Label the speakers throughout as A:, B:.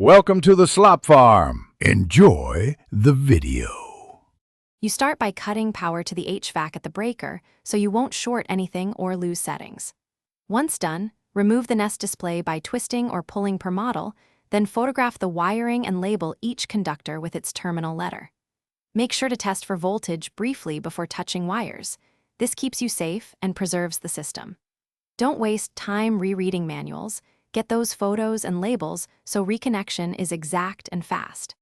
A: Welcome to the Slop Farm. Enjoy the video.
B: You start by cutting power to the HVAC at the breaker so you won't short anything or lose settings. Once done, remove the Nest display by twisting or pulling per model, then photograph the wiring and label each conductor with its terminal letter. Make sure to test for voltage briefly before touching wires. This keeps you safe and preserves the system. Don't waste time rereading manuals. Get those photos and labels so reconnection is exact and fast.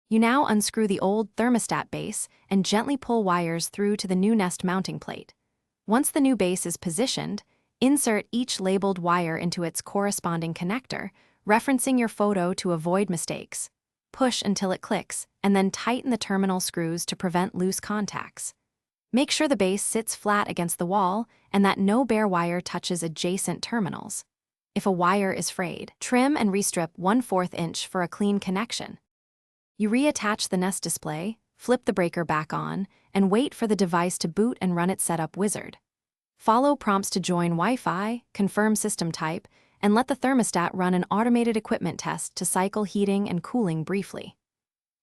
B: You now unscrew the old thermostat base and gently pull wires through to the new Nest mounting plate. Once the new base is positioned, insert each labeled wire into its corresponding connector, referencing your photo to avoid mistakes. Push until it clicks, and then tighten the terminal screws to prevent loose contacts. Make sure the base sits flat against the wall and that no bare wire touches adjacent terminals. If a wire is frayed, trim and restrip 1/4 inch for a clean connection. You reattach the Nest display, flip the breaker back on, and wait for the device to boot and run its setup wizard. Follow prompts to join Wi-Fi, confirm system type, and let the thermostat run an automated equipment test to cycle heating and cooling briefly.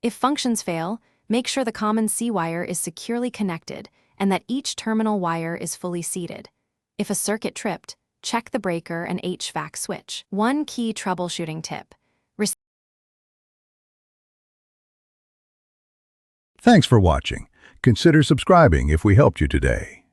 B: If functions fail, make sure the common C wire is securely connected and that each terminal wire is fully seated. If a circuit tripped, check the breaker and HVAC switch. One key troubleshooting tip.
A: Thanks for watching. Consider subscribing if we helped you today.